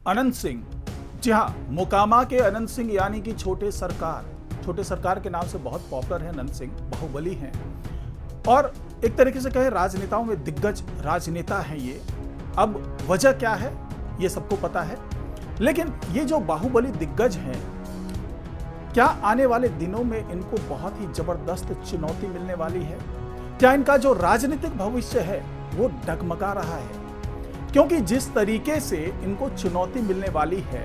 अनंत सिंह, जी हाँ, मोकामा के अनंत सिंह यानी कि छोटे सरकार के नाम से बहुत पॉपुलर है। अनंत सिंह बाहुबली हैं और एक तरीके से कहे राजनेताओं में दिग्गज राजनेता हैं ये। अब वजह क्या है ये सबको पता है, लेकिन ये जो बाहुबली दिग्गज हैं, क्या आने वाले दिनों में इनको बहुत ही जबरदस्त चुनौती मिलने वाली है? क्या इनका जो राजनीतिक भविष्य है वो डगमगा रहा है? क्योंकि जिस तरीके से इनको चुनौती मिलने वाली है,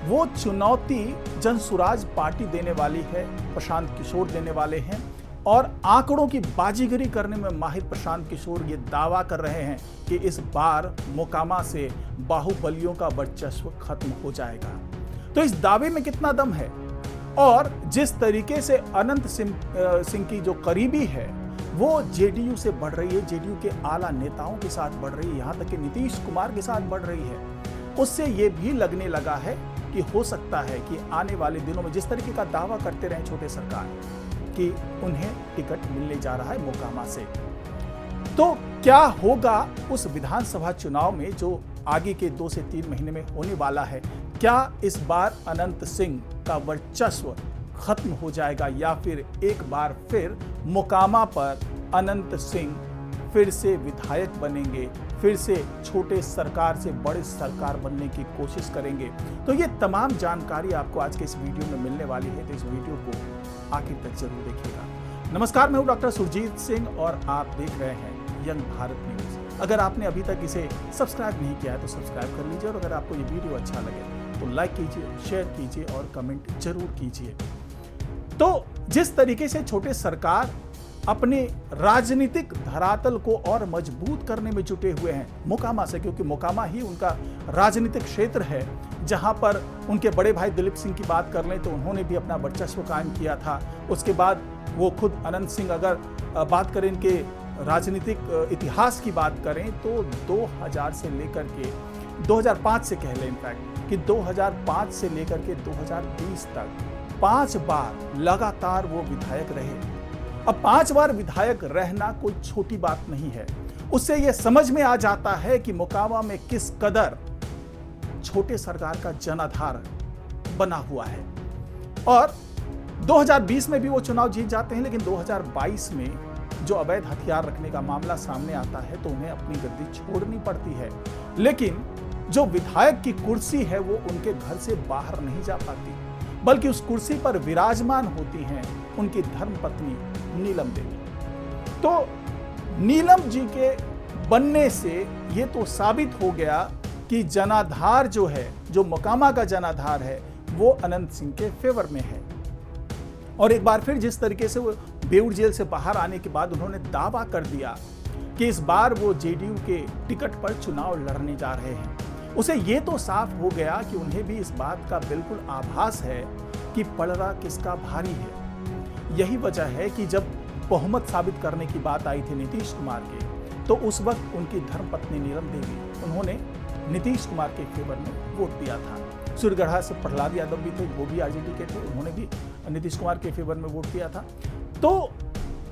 वो चुनौती जनसुराज पार्टी देने वाली है, प्रशांत किशोर देने वाले हैं। और आंकड़ों की बाजीगरी करने में माहिर प्रशांत किशोर ये दावा कर रहे हैं कि इस बार मोकामा से बाहुबलियों का वर्चस्व खत्म हो जाएगा। तो इस दावे में कितना दम है? और जिस तरीके से अनंत सिंह की जो करीबी है वो जेडीयू से बढ़ रही है, जेडीयू के आला नेताओं के साथ बढ़ रही है, यहाँ तक कि नीतीश कुमार के साथ बढ़ रही है, उससे ये भी लगने लगा है कि हो सकता है कि आने वाले दिनों में जिस तरीके का दावा करते रहे छोटे सरकार कि उन्हें टिकट मिलने जा रहा है मोकामा से, तो क्या होगा उस विधानसभा चुनाव में जो आगे के 2 से 3 महीने में होने वाला है? क्या इस बार अनंत सिंह का वर्चस्व खत्म हो जाएगा या फिर एक बार फिर मोकामा पर अनंत सिंह फिर से विधायक बनेंगे, फिर से छोटे सरकार से बड़े सरकार बनने की कोशिश करेंगे? तो ये तमाम जानकारी आपको आज के इस वीडियो में मिलने वाली है, तो इस वीडियो को आखिर तक जरूर देखिएगा। नमस्कार, मैं हूं डॉक्टर सुरजीत सिंह और आप देख रहे हैं यंग भारत न्यूज। अगर आपने अभी तक इसे सब्सक्राइब नहीं किया है तो सब्सक्राइब कर लीजिए और अगर आपको ये वीडियो अच्छा लगे तो लाइक कीजिए, शेयर कीजिए और कमेंट जरूर कीजिए। तो जिस तरीके से छोटे सरकार अपने राजनीतिक धरातल को और मजबूत करने में जुटे हुए हैं मोकामा से, क्योंकि मोकामा ही उनका राजनीतिक क्षेत्र है जहां पर उनके बड़े भाई दिलीप सिंह की बात कर लें तो उन्होंने भी अपना वर्चस्व कायम किया था। उसके बाद वो खुद अनंत सिंह, अगर बात करें इनके राजनीतिक इतिहास की बात करें तो 2000 से लेकर के 2005 से कह लें इनफैक्ट कि 2005 से लेकर के 2020 तक 5 बार लगातार वो विधायक रहे। अब 5 बार विधायक रहना कोई छोटी बात नहीं है। उससे यह समझ में आ जाता है कि मोकामा में किस कदर छोटे सरकार का जनाधार बना हुआ है। और 2020 में भी वो चुनाव जीत जाते हैं, लेकिन 2022 में जो अवैध हथियार रखने का मामला सामने आता है तो उन्हें अपनी गद्दी छोड़नी पड़ती है। लेकिन जो विधायक की कुर्सी है वो उनके घर से बाहर नहीं जा पाती, बल्कि उस कुर्सी पर विराजमान होती हैं उनकी धर्मपत्नी नीलम देवी। तो नीलम जी के बनने से ये तो साबित हो गया कि जनाधार जो है, जो मोकामा का जनाधार है, वो अनंत सिंह के फेवर में है। और एक बार फिर जिस तरीके से वो बेऊर जेल से बाहर आने के बाद उन्होंने दावा कर दिया कि इस बार वो जेडीयू के टिकट पर चुनाव लड़ने जा रहे हैं, उसे ये तो साफ हो गया कि उन्हें भी इस बात का बिल्कुल आभास है कि पलड़ा किसका भारी है। यही वजह है कि जब बहुमत साबित करने की बात आई थी नीतीश कुमार के, तो उस वक्त उनकी धर्मपत्नी नीलम देवी, उन्होंने नीतीश कुमार के फेवर में वोट दिया था। सूर्यगढ़ा से प्रहलाद यादव भी थे, वो भी आरजेडी के थे, उन्होंने भी नीतीश कुमार के फेवर में वोट दिया था। तो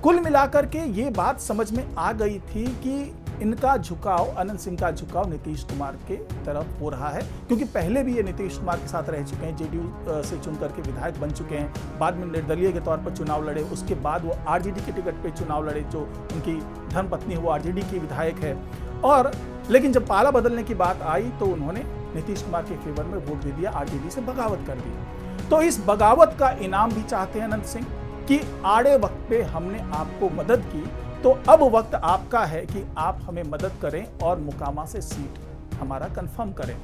कुल मिलाकर के ये बात समझ में आ गई थी कि इनका झुकाव, अनंत सिंह का झुकाव नीतीश कुमार के तरफ हो रहा है, क्योंकि पहले भी ये नीतीश कुमार के साथ रह चुके हैं, जेडीयू से चुन करके विधायक बन चुके हैं, बाद में निर्दलीय के तौर पर चुनाव लड़े, उसके बाद वो आरजेडी के टिकट पे चुनाव लड़े, जो उनकी धर्मपत्नी वो आरजेडी की विधायक है। और लेकिन जब पाला बदलने की बात आई तो उन्होंने नीतीश कुमार के फेवर में वोट दे दिया, आरजेडी से बगावत कर दी। तो इस बगावत का इनाम भी चाहते हैं अनंत सिंह कि आड़े वक्त पे हमने आपको मदद की, तो अब वक्त आपका है कि आप हमें मदद करें और मोकामा से सीट हमारा कंफर्म करें।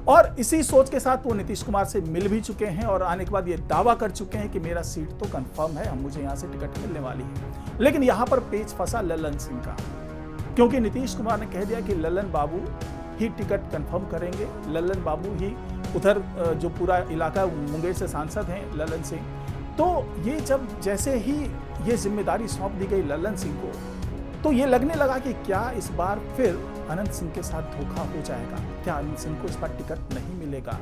और इसी सोच के साथ वो नीतीश कुमार से मिल भी चुके हैं और आने के बाद ये दावा कर चुके हैं कि मेरा सीट तो कंफर्म है, मुझे यहाँ से टिकट मिलने वाली है। लेकिन यहाँ पर पेच फंसा ललन सिंह का, क्योंकि नीतीश कुमार ने कह दिया कि ललन बाबू ही टिकट कंफर्म करेंगे, ललन बाबू ही उधर जो पूरा इलाका मुंगेर से सांसद हैं ललन सिंह। तो ये जब जैसे ही ये जिम्मेदारी सौंप दी गई ललन सिंह को, तो ये लगने लगा कि क्या इस बार फिर अनंत सिंह के साथ धोखा हो जाएगा, क्या अनंत सिंह को इस बार टिकट नहीं मिलेगा।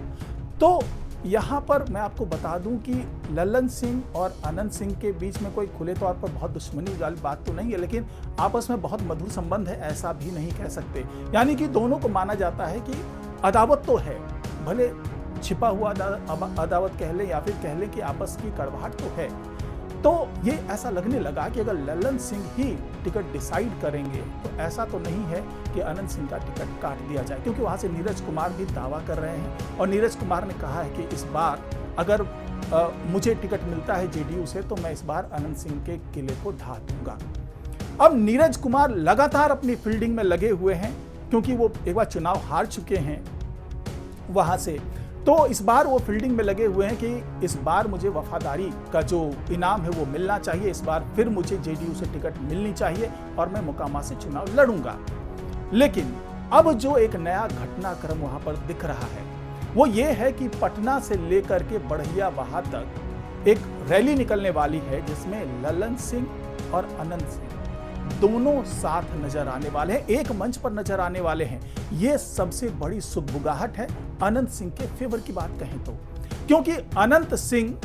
तो यहाँ पर मैं आपको बता दूं कि ललन सिंह और अनंत सिंह के बीच में कोई खुले तौर पर बहुत दुश्मनी वाली बात तो नहीं है, लेकिन आपस में बहुत मधुर संबंध है, ऐसा भी नहीं कह सकते। यानी कि दोनों को माना जाता है कि अदावत तो है, भले छिपा हुआ अदावत कह लें या फिर कह लें कि आपस की कड़वाहट तो है, तो ये ऐसा लगने लगा कि अगर ललन सिंह ही टिकट डिसाइड करेंगे तो ऐसा तो नहीं है कि अनंत सिंह का टिकट काट दिया जाए, क्योंकि वहां से नीरज कुमार भी दावा कर रहे हैं और नीरज कुमार ने कहा है कि इस बार अगर मुझे टिकट मिलता है जेडीयू से तो मैं इस बार अनंत सिंह के किले को ढा दूंगा। अब नीरज कुमार लगातार अपनी फील्डिंग में लगे हुए हैं, क्योंकि वो एक बार चुनाव हार चुके हैं वहां से, तो इस बार वो फील्डिंग में लगे हुए हैं कि इस बार मुझे वफादारी का जो इनाम है वो मिलना चाहिए, इस बार फिर मुझे जेडीयू से टिकट मिलनी चाहिए और मैं मोकामा से चुनाव लड़ूंगा। लेकिन अब जो एक नया घटनाक्रम वहां पर दिख रहा है वो ये है कि पटना से लेकर के बढ़िया वहां तक एक रैली निकलने वाली है, जिसमें ललन सिंह और अनंत सिंह दोनों साथ नजर आने वाले हैं, एक मंच पर नजर आने वाले हैं। ये सबसे बड़ी सुगबुगाहट है अनंत सिंह के फेवर की बात कहें तो, क्योंकि अनंत सिंह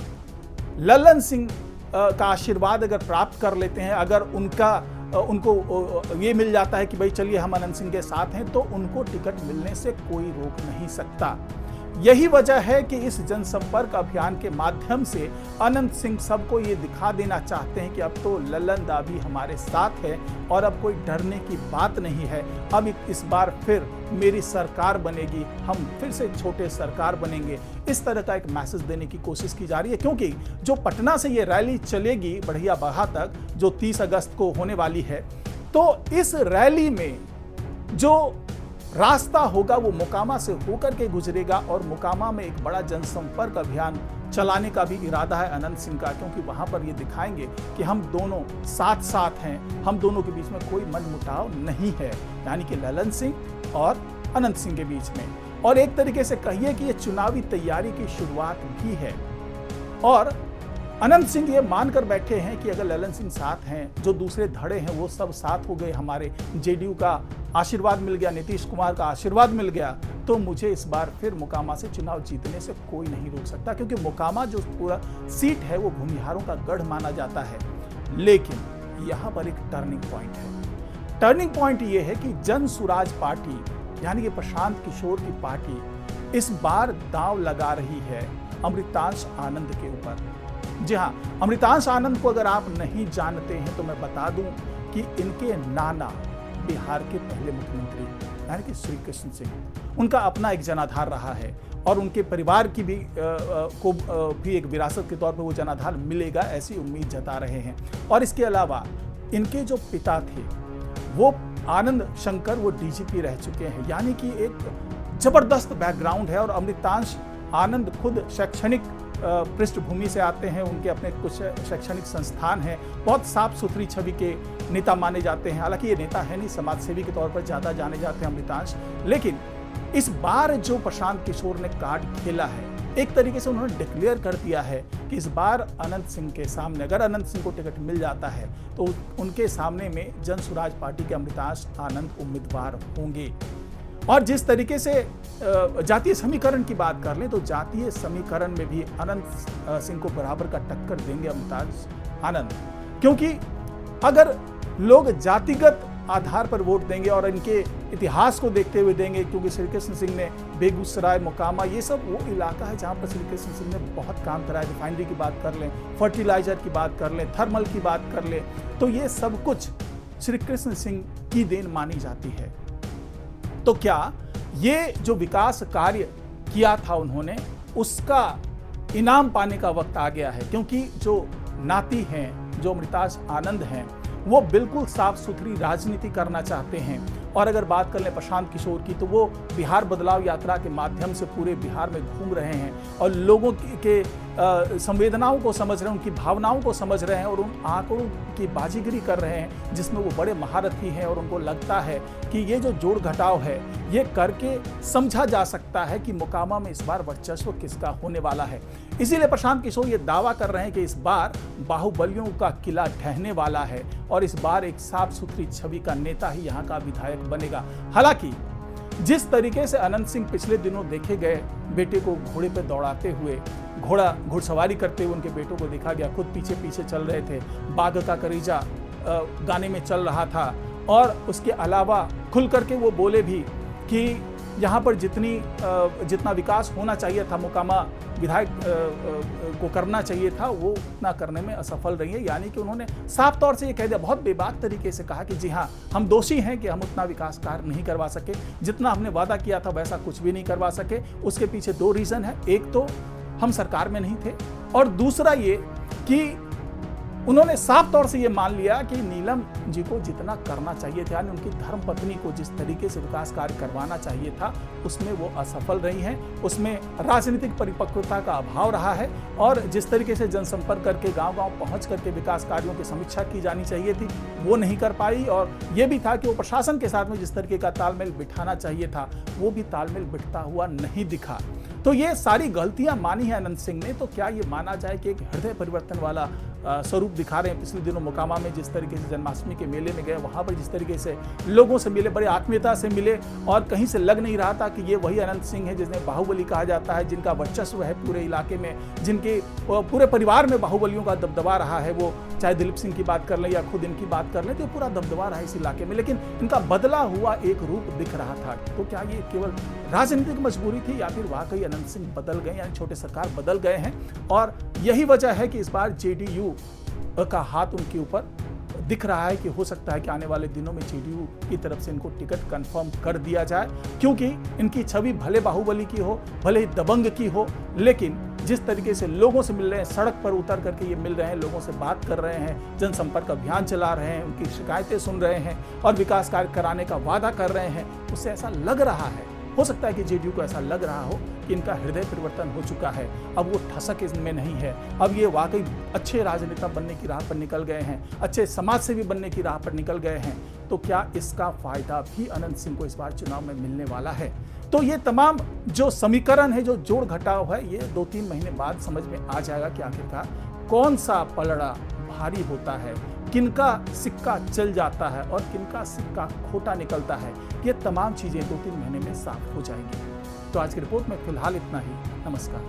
ललन सिंह का आशीर्वाद अगर प्राप्त कर लेते हैं, अगर उनको ये मिल जाता है कि भाई चलिए हम अनंत सिंह के साथ हैं, तो उनको टिकट मिलने से कोई रोक नहीं सकता। यही वजह है कि इस जनसंपर्क अभियान के माध्यम से अनंत सिंह सबको ये दिखा देना चाहते हैं कि अब तो ललन दा भी हमारे साथ है और अब कोई डरने की बात नहीं है, अब इस बार फिर मेरी सरकार बनेगी, हम फिर से छोटे सरकार बनेंगे। इस तरह का एक मैसेज देने की कोशिश की जा रही है, क्योंकि जो पटना से ये रैली चलेगी बढ़िया बहा तक, जो 30 अगस्त को होने वाली है, तो इस रैली में जो रास्ता होगा वो मोकामा से होकर के गुजरेगा और मोकामा में एक बड़ा जनसंपर्क अभियान चलाने का भी इरादा है अनंत सिंह का, क्योंकि वहां पर ये दिखाएंगे कि हम दोनों साथ साथ हैं, हम दोनों के बीच में कोई मनमुटाव नहीं है, यानी कि ललन सिंह और अनंत सिंह के बीच में। और एक तरीके से कहिए कि ये चुनावी तैयारी की शुरुआत भी है और अनंत सिंह ये मानकर बैठे हैं कि अगर ललन सिंह साथ हैं, जो दूसरे धड़े हैं वो सब साथ हो गए, हमारे जेडीयू का आशीर्वाद मिल गया, नीतीश कुमार का आशीर्वाद मिल गया, तो मुझे इस बार फिर मोकामा से चुनाव जीतने से कोई नहीं रोक सकता, क्योंकि मोकामा जो पूरा सीट है वो भूमिहारों का गढ़ माना जाता है। लेकिन यहाँ पर एक टर्निंग पॉइंट है। टर्निंग पॉइंट ये है कि जन सुराज पार्टी यानी कि प्रशांत किशोर की पार्टी इस बार दांव लगा रही है अमृतांश आनंद के ऊपर। जी हाँ, अमृतांश आनंद को अगर आप नहीं जानते हैं तो मैं बता दूं कि इनके नाना बिहार के पहले मुख्यमंत्री यानी कि श्री कृष्ण सिंह, उनका अपना एक जनाधार रहा है और उनके परिवार की भी एक विरासत के तौर पर वो जनाधार मिलेगा, ऐसी उम्मीद जता रहे हैं। और इसके अलावा इनके जो पिता थे वो आनंद शंकर, वो डीजीपी रह चुके हैं, यानी कि एक जबरदस्त बैकग्राउंड है। और अमृतांश आनंद खुद शैक्षणिक पृष्ठभूमि से आते हैं, उनके अपने कुछ शैक्षणिक संस्थान हैं, बहुत साफ सुथरी छवि के नेता माने जाते हैं। हालांकि ये नेता है नहीं, समाजसेवी के तौर पर ज्यादा जाने जाते हैं अमृतांश। लेकिन इस बार जो प्रशांत किशोर ने कार्ड खेला है, एक तरीके से उन्होंने डिक्लेयर कर दिया है कि इस बार अनंत सिंह के सामने, अगर अनंत सिंह को टिकट मिल जाता है तो उनके सामने में जन सुराज पार्टी के अमृतांश आनंद उम्मीदवार होंगे। और जिस तरीके से जातीय समीकरण की बात कर लें तो जातीय समीकरण में भी अनंत सिंह को बराबर का टक्कर देंगे अमृतांश आनंद, क्योंकि अगर लोग जातिगत आधार पर वोट देंगे और इनके इतिहास को देखते हुए देंगे, क्योंकि श्री कृष्ण सिंह ने बेगूसराय, मोकामा, ये सब वो इलाका है जहां पर श्री कृष्ण सिंह ने बहुत काम करा है। रिफाइनरी की बात कर लें, फर्टिलाइजर की बात कर लें, थर्मल की बात कर लें, तो ये सब कुछ श्री कृष्ण सिंह की देन मानी जाती है। तो क्या ये जो विकास कार्य किया था उन्होंने, उसका इनाम पाने का वक्त आ गया है, क्योंकि जो नाती हैं, जो अमृतांश आनंद हैं, वो बिल्कुल साफ सुथरी राजनीति करना चाहते हैं। और अगर बात कर लें प्रशांत किशोर की, तो वो बिहार बदलाव यात्रा के माध्यम से पूरे बिहार में घूम रहे हैं और लोगों के संवेदनाओं को समझ रहे हैं, उनकी भावनाओं को समझ रहे हैं और उन आंकड़ों की बाजीगरी कर रहे हैं जिसमें वो बड़े महारथी हैं। और उनको लगता है कि ये जो जोड़ घटाव है ये करके समझा जा सकता है कि मोकामा में इस बार वर्चस्व किसका होने वाला है। इसीलिए प्रशांत किशोर ये दावा कर रहे हैं कि इस बार बाहुबलियों का किला ढहने वाला है और इस बार एक साफ सुथरी छवि का नेता ही यहाँ का विधायक बनेगा। हालांकि जिस तरीके से अनंत सिंह पिछले दिनों देखे गए, बेटे को घोड़े पर दौड़ाते हुए, घुड़सवारी करते हुए उनके बेटों को देखा गया, खुद पीछे पीछे चल रहे थे, बाघ का करीजा गाने में चल रहा था। और उसके अलावा खुल करके वो बोले भी कि यहाँ पर जितना विकास होना चाहिए था, मोकामा विधायक को करना चाहिए था, वो उतना करने में असफल रही है। यानी कि उन्होंने साफ तौर से ये कह दिया, बहुत बेबाक तरीके से कहा कि जी हाँ, हम दोषी हैं कि हम उतना विकास कार्य नहीं करवा सके, जितना हमने वादा किया था वैसा कुछ भी नहीं करवा सके। उसके पीछे 2 रीजन है, एक तो हम सरकार में नहीं थे, और दूसरा ये कि उन्होंने साफ तौर से ये मान लिया कि नीलम जी को जितना करना चाहिए था, यानी उनकी धर्मपत्नी को जिस तरीके से विकास कार्य करवाना चाहिए था, उसमें वो असफल रही हैं। उसमें राजनीतिक परिपक्वता का अभाव रहा है, और जिस तरीके से जनसंपर्क करके गांव-गांव पहुंच करके विकास कार्यों की समीक्षा की जानी चाहिए थी, वो नहीं कर पाई। और ये भी था कि वो प्रशासन के साथ में जिस तरीके का तालमेल बिठाना चाहिए था, वो भी तालमेल बिठता हुआ नहीं दिखा। तो ये सारी गलतियां मानी है अनंत सिंह ने। तो क्या ये माना जाए कि एक हृदय परिवर्तन वाला स्वरूप दिखा रहे हैं? पिछले दिनों मोकामा में जिस तरीके से जन्माष्टमी के मेले में गए, वहां पर जिस तरीके से लोगों से मिले, बड़ी आत्मीयता से मिले, और कहीं से लग नहीं रहा था कि ये वही अनंत सिंह है जिन्हें बाहुबली कहा जाता है, जिनका वर्चस्व है पूरे इलाके में, जिनके पूरे परिवार में बाहुबलियों का दबदबा रहा है। वो चाहे दिलीप सिंह की बात कर लें या खुद इनकी बात कर लें, तो पूरा दबदबा रहा है इस इलाके में, लेकिन इनका बदला हुआ एक रूप दिख रहा था। तो क्या ये केवल राजनीतिक मजबूरी थी, या फिर वाकई अनंत सिंह बदल गए, यानी छोटे सरकार बदल गए हैं? और यही वजह है कि इस बार जेडीयू का हाथ उनके ऊपर दिख रहा है कि हो सकता है कि आने वाले दिनों में जेडीयू की तरफ से इनको टिकट कंफर्म कर दिया जाए, क्योंकि इनकी छवि भले बाहुबली की हो, भले ही दबंग की हो, लेकिन जिस तरीके से लोगों से मिल रहे हैं, सड़क पर उतर करके ये मिल रहे हैं, लोगों से बात कर रहे हैं, जनसंपर्क अभियान चला रहे हैं, उनकी शिकायतें सुन रहे हैं और विकास कार्य कराने का वादा कर रहे हैं, उससे ऐसा लग रहा है, हो सकता है कि जेडीयू को ऐसा लग रहा हो कि इनका हृदय परिवर्तन हो चुका है, अब वो ठसक इनमें नहीं है, अब ये वाकई अच्छे राजनेता बनने की राह पर निकल गए हैं, अच्छे समाज सेवी बनने की राह पर निकल गए हैं। तो क्या इसका फायदा भी अनंत सिंह को इस बार चुनाव में मिलने वाला है? तो ये तमाम जो समीकरण है, जो जोड़ घटाव है, ये 2-3 महीने बाद समझ में आ जाएगा कि आखिरकार कौन सा पलड़ा भारी होता है, किनका सिक्का चल जाता है और किनका सिक्का खोटा निकलता है। ये तमाम चीजें 2-3 महीने में साफ हो जाएंगी। तो आज की रिपोर्ट में फिलहाल इतना ही। नमस्कार।